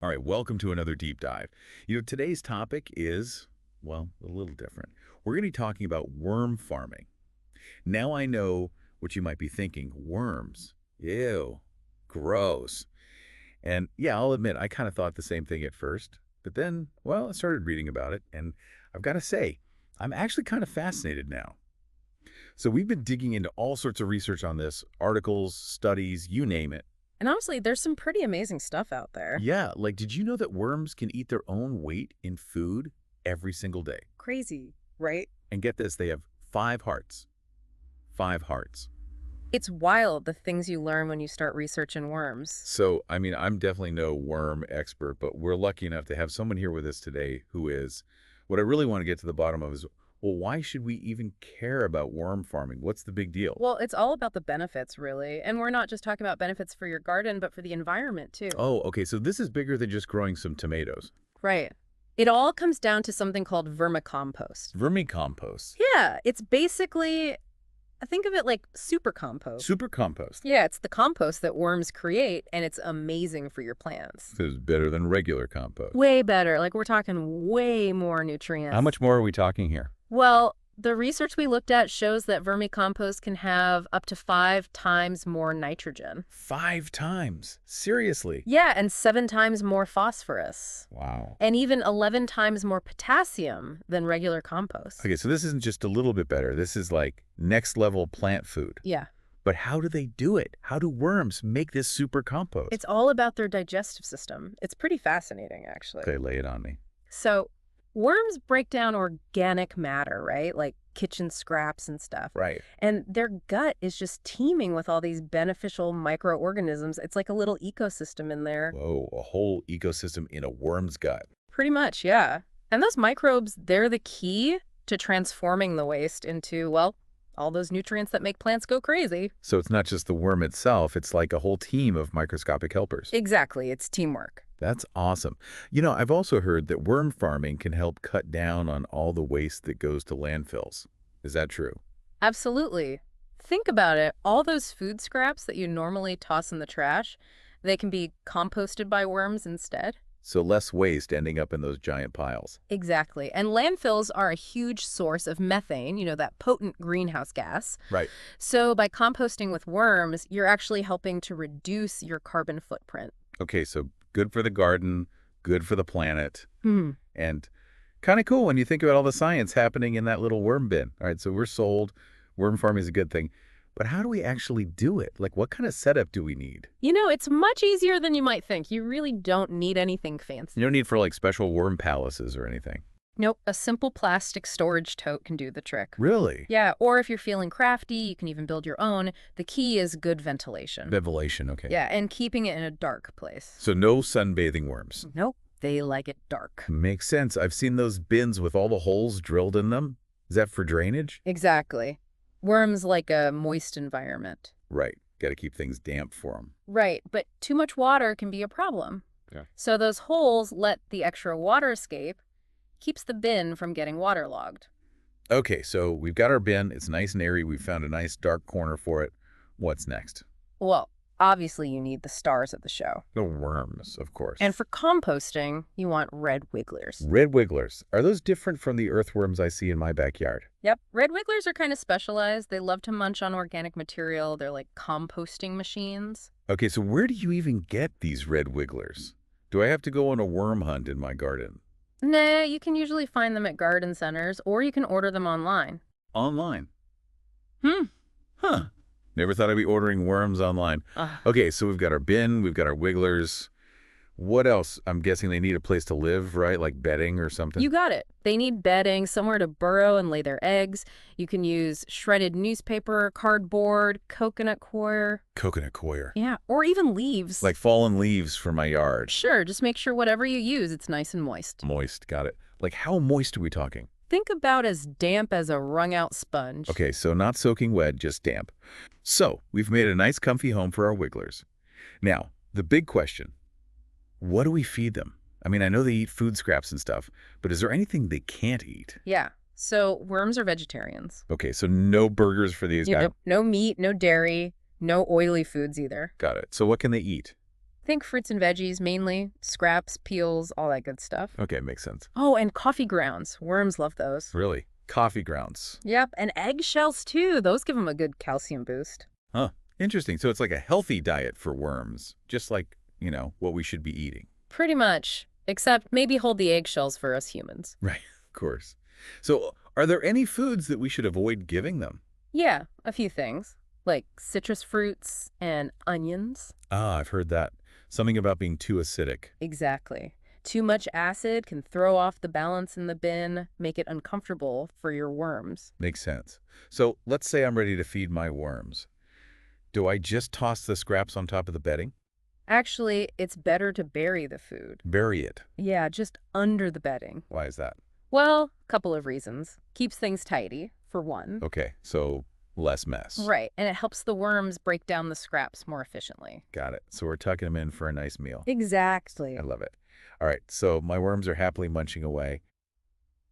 All right, welcome to another deep dive. Today's topic is, well, a little different. We're going to be talking about worm farming. Now I know what you might be thinking. Worms. Ew. Gross. And yeah, I'll admit, I kind of thought the same thing at first. But then, well, I started reading about it, and I've got to say, I'm actually kind of fascinated now. So we've been digging into all sorts of research on this, articles, studies, you name it. And honestly, there's some pretty amazing stuff out there. Yeah, like did you know that worms can eat their own weight in food every single day? Crazy, right? And get this, they have 5 hearts. 5 hearts. It's wild the things you learn when you start researching worms. So, I mean, I'm definitely no worm expert, but we're lucky enough to have someone here with us today who is. What I really want to get to the bottom of is, well, why should we even care about worm farming? What's the big deal? Well, it's all about the benefits, really. And we're not just talking about benefits for your garden, but for the environment, too. Oh, okay, so this is bigger than just growing some tomatoes. Right. It all comes down to something called vermicompost. Vermicompost. Yeah, it's basically, think of it like super compost. Super compost. Yeah, it's the compost that worms create, and it's amazing for your plants. This is better than regular compost. Way better. Like, we're talking way more nutrients. How much more are we talking here? Well, the research we looked at shows that vermicompost can have up to 5 times more nitrogen. 5 times? Seriously? Yeah, and 7 times more phosphorus. Wow. And even 11 times more potassium than regular compost. Okay, so this isn't just a little bit better. This is like next level plant food. Yeah. But how do they do it? How do worms make this super compost? It's all about their digestive system. It's pretty fascinating, actually. Okay, lay it on me. So, worms break down organic matter, right? Like kitchen scraps and stuff. Right. And their gut is just teeming with all these beneficial microorganisms. It's like a little ecosystem in there. Whoa, a whole ecosystem in a worm's gut. Pretty much, yeah. And those microbes, they're the key to transforming the waste into, well, all those nutrients that make plants go crazy. So it's not just the worm itself, it's like a whole team of microscopic helpers. Exactly, it's teamwork. That's awesome. I've also heard that worm farming can help cut down on all the waste that goes to landfills. Is that true? Absolutely. Think about it. All those food scraps that you normally toss in the trash, they can be composted by worms instead. So less waste ending up in those giant piles. Exactly. And landfills are a huge source of methane, that potent greenhouse gas. Right. So by composting with worms, you're actually helping to reduce your carbon footprint. Okay, so good for the garden, good for the planet, Hmm. and kind of cool when you think about all the science happening in that little worm bin. All right, so we're sold. Worm farming is a good thing. But how do we actually do it? Like, what kind of setup do we need? It's much easier than you might think. You really don't need anything fancy. You don't need for, like, special worm palaces or anything. Nope, a simple plastic storage tote can do the trick. Really? Yeah, or if you're feeling crafty, you can even build your own. The key is good ventilation. Ventilation, okay. Yeah, and keeping it in a dark place. So no sunbathing worms. Nope, they like it dark. Makes sense. I've seen those bins with all the holes drilled in them. Is that for drainage? Exactly. Worms like a moist environment. Right. Got to keep things damp for them. Right, but too much water can be a problem. Yeah. So those holes let the extra water escape, keeps the bin from getting waterlogged. Okay, so we've got our bin. It's nice and airy. We've found a nice dark corner for it. What's next? Well, obviously you need the stars of the show. The worms, of course. And for composting, you want red wigglers. Red wigglers. Are those different from the earthworms I see in my backyard? Yep, red wigglers are kind of specialized. They love to munch on organic material. They're like composting machines. Okay, so where do you even get these red wigglers? Do I have to go on a worm hunt in my garden? Nah, you can usually find them at garden centers, or you can order them online. Online? Hmm. Huh. Never thought I'd be ordering worms online. Okay, so we've got our bin, we've got our wigglers. What else? I'm guessing they need a place to live, right? Like bedding or something? You got it. They need bedding, somewhere to burrow and lay their eggs. You can use shredded newspaper, cardboard, coconut coir. Coconut coir. Yeah, or even leaves. Like fallen leaves for my yard. Sure, just make sure whatever you use, it's nice and moist. Moist, got it. Like how moist are we talking? Think about as damp as a wrung-out sponge. Okay, so not soaking wet, just damp. So we've made a nice comfy home for our wigglers. Now, the big question. What do we feed them? I mean, I know they eat food scraps and stuff, but is there anything they can't eat? Yeah, so worms are vegetarians. Okay, so no burgers for these guys. No meat, no dairy, no oily foods either. Got it. So what can they eat? Think fruits and veggies mainly, scraps, peels, all that good stuff. Okay, makes sense. Oh, and coffee grounds. Worms love those. Really? Coffee grounds. Yep, and eggshells too. Those give them a good calcium boost. Huh. Interesting. So it's like a healthy diet for worms, just like, what we should be eating. Pretty much. Except maybe hold the eggshells for us humans. Right, of course. So are there any foods that we should avoid giving them? Yeah, a few things. Like citrus fruits and onions. Ah, I've heard that. Something about being too acidic. Exactly. Too much acid can throw off the balance in the bin, make it uncomfortable for your worms. Makes sense. So let's say I'm ready to feed my worms. Do I just toss the scraps on top of the bedding? Actually, it's better to bury the food. Bury it. Yeah, just under the bedding. Why is that? Well, couple of reasons. Keeps things tidy, for one. Okay, so less mess. Right, and it helps the worms break down the scraps more efficiently. Got it. So we're tucking them in for a nice meal. Exactly. I love it. All right, so my worms are happily munching away.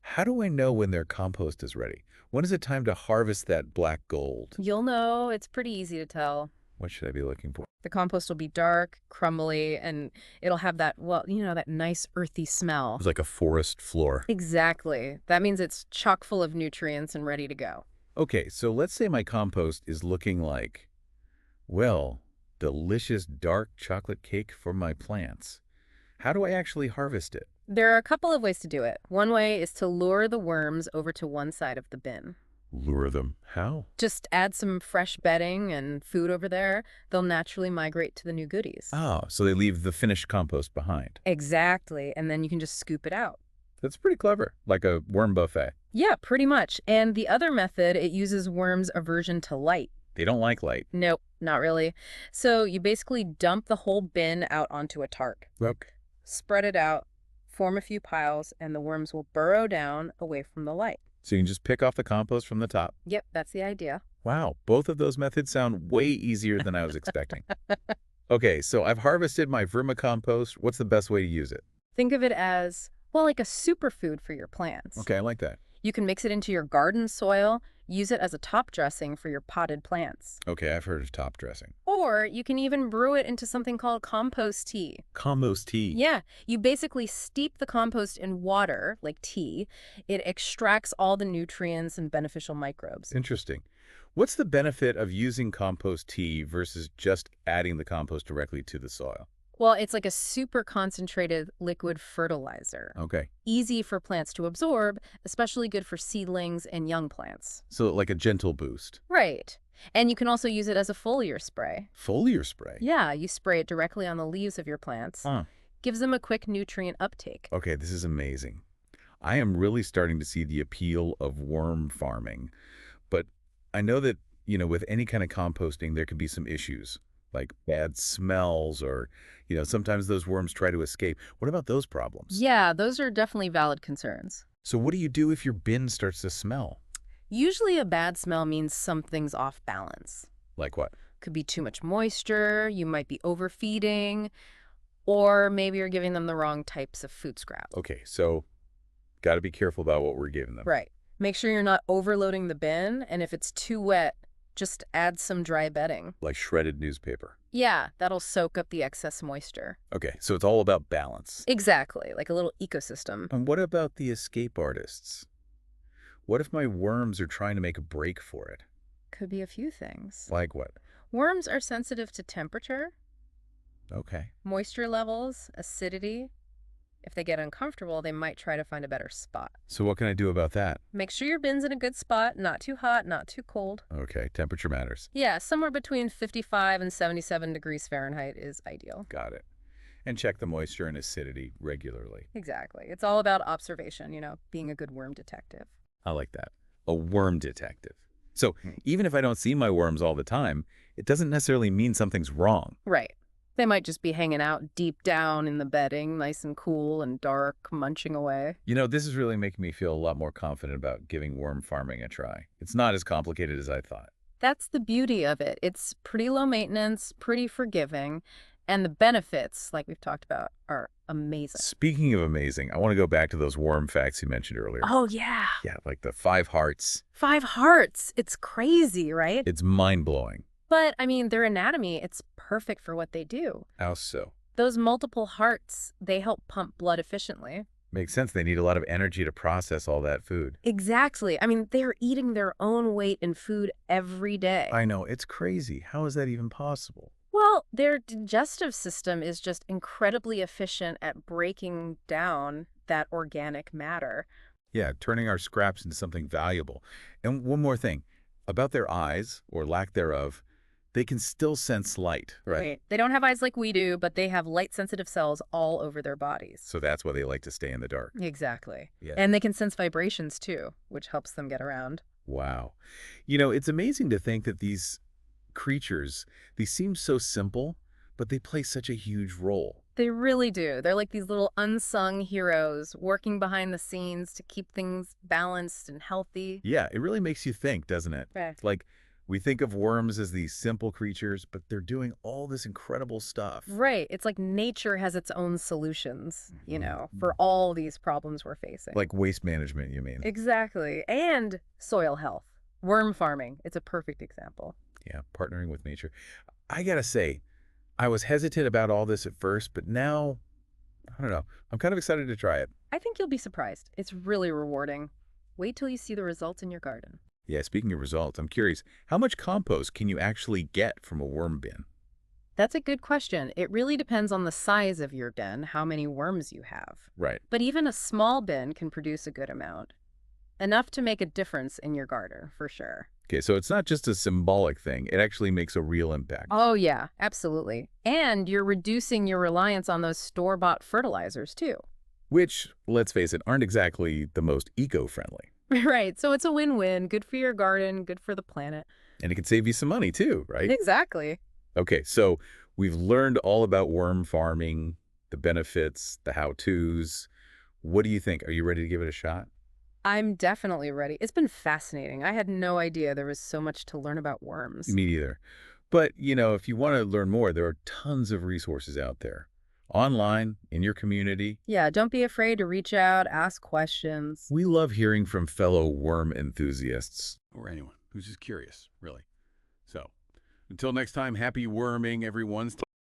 How do I know when their compost is ready? When is it time to harvest that black gold? You'll know, it's pretty easy to tell. What should I be looking for? The compost will be dark, crumbly, and it'll have that, well, that nice earthy smell. It's like a forest floor. Exactly. That means it's chock full of nutrients and ready to go. Okay, so let's say my compost is looking like, well, delicious dark chocolate cake for my plants. How do I actually harvest it? There are a couple of ways to do it. One way is to lure the worms over to one side of the bin. Lure them. How? Just add some fresh bedding and food over there. They'll naturally migrate to the new goodies. Oh, so they leave the finished compost behind. Exactly. And then you can just scoop it out. That's pretty clever, like a worm buffet. Yeah, pretty much. And the other method, it uses worms' aversion to light. They don't like light. Nope, not really. So you basically dump the whole bin out onto a tarp. Okay. Spread it out, form a few piles, and the worms will burrow down away from the light. So you can just pick off the compost from the top. Yep, that's the idea. Wow, both of those methods sound way easier than I was expecting. Okay, so I've harvested my vermicompost. What's the best way to use it? Think of it as, well, like a superfood for your plants. Okay, I like that. You can mix it into your garden soil, use it as a top dressing for your potted plants. Okay, I've heard of top dressing. Or you can even brew it into something called compost tea. Compost tea. Yeah, you basically steep the compost in water, like tea. It extracts all the nutrients and beneficial microbes. Interesting. What's the benefit of using compost tea versus just adding the compost directly to the soil? Well, it's like a super concentrated liquid fertilizer. Okay, Easy for plants to absorb, especially good for seedlings and young plants. so like a gentle boost. Right. And you can also use it as a foliar spray. Foliar spray? Yeah, you spray it directly on the leaves of your plants. Huh. Gives them a quick nutrient uptake. Okay, this is amazing. I am really starting to see the appeal of worm farming. But I know that, with any kind of composting, there can be some issues, like bad smells or, sometimes those worms try to escape. What about those problems? Yeah, those are definitely valid concerns. So what do you do if your bin starts to smell? Usually a bad smell means something's off balance. Like what? Could be too much moisture, you might be overfeeding, or maybe you're giving them the wrong types of food scraps. Okay, so got to be careful about what we're giving them. Right. Make sure you're not overloading the bin, and if it's too wet, just add some dry bedding. Like shredded newspaper. Yeah, that'll soak up the excess moisture. Okay, so it's all about balance. Exactly, like a little ecosystem. And what about the escape artists? What if my worms are trying to make a break for it? Could be a few things. Like what? Worms are sensitive to temperature, Okay. moisture levels, acidity. If they get uncomfortable, they might try to find a better spot. So what can I do about that? Make sure your bin's in a good spot, not too hot, not too cold. Okay, temperature matters. Yeah, somewhere between 55 and 77 degrees Fahrenheit is ideal. Got it. And check the moisture and acidity regularly. Exactly. It's all about observation, being a good worm detective. I like that. A worm detective. So even if I don't see my worms all the time, it doesn't necessarily mean something's wrong. Right. They might just be hanging out deep down in the bedding, nice and cool and dark, munching away. This is really making me feel a lot more confident about giving worm farming a try. It's not as complicated as I thought. That's the beauty of it. It's pretty low maintenance, pretty forgiving, and the benefits, like we've talked about, are amazing. Speaking of amazing, I want to go back to those worm facts you mentioned earlier. Oh, yeah. Yeah, like the 5 hearts. 5 hearts. It's crazy, right? It's mind-blowing. But, their anatomy, it's perfect for what they do. How so? Those multiple hearts, they help pump blood efficiently. Makes sense. They need a lot of energy to process all that food. Exactly. I mean, they're eating their own weight in food every day. I know. It's crazy. How is that even possible? Well, their digestive system is just incredibly efficient at breaking down that organic matter. Yeah, turning our scraps into something valuable. And one more thing. About their eyes, or lack thereof, they can still sense light, right? Right. They don't have eyes like we do, but they have light-sensitive cells all over their bodies. So that's why they like to stay in the dark. Exactly. Yeah. And they can sense vibrations too, which helps them get around. Wow. You know, it's amazing to think that these creatures, they seem so simple, but they play such a huge role. They really do. They're like these little unsung heroes working behind the scenes to keep things balanced and healthy. Yeah, it really makes you think, doesn't it? Right. Like, we think of worms as these simple creatures, but they're doing all this incredible stuff. Right. It's like nature has its own solutions, Mhm. for all these problems we're facing. Like waste management, you mean? Exactly. And soil health. Worm farming. It's a perfect example. Yeah, partnering with nature. I gotta say, I was hesitant about all this at first, but now, I don't know, I'm kind of excited to try it. I think you'll be surprised. It's really rewarding. Wait till you see the results in your garden. Yeah, speaking of results, I'm curious, how much compost can you actually get from a worm bin? That's a good question. It really depends on the size of your den, how many worms you have. Right. But even a small bin can produce a good amount. Enough to make a difference in your garden, for sure. Okay, so it's not just a symbolic thing. It actually makes a real impact. Oh, yeah, absolutely. And you're reducing your reliance on those store-bought fertilizers, too. Which, let's face it, aren't exactly the most eco-friendly. Right, so it's a win-win. Good for your garden, good for the planet. And it can save you some money too, right? Exactly. Okay, so we've learned all about worm farming, the benefits, the how-tos. What do you think? Are you ready to give it a shot? I'm definitely ready. It's been fascinating. I had no idea there was so much to learn about worms. Me neither. But, if you want to learn more, there are tons of resources out there. Online, in your community. Yeah, don't be afraid to reach out, ask questions. We love hearing from fellow worm enthusiasts. Or anyone who's just curious, really. So, until next time, happy worming, everyone.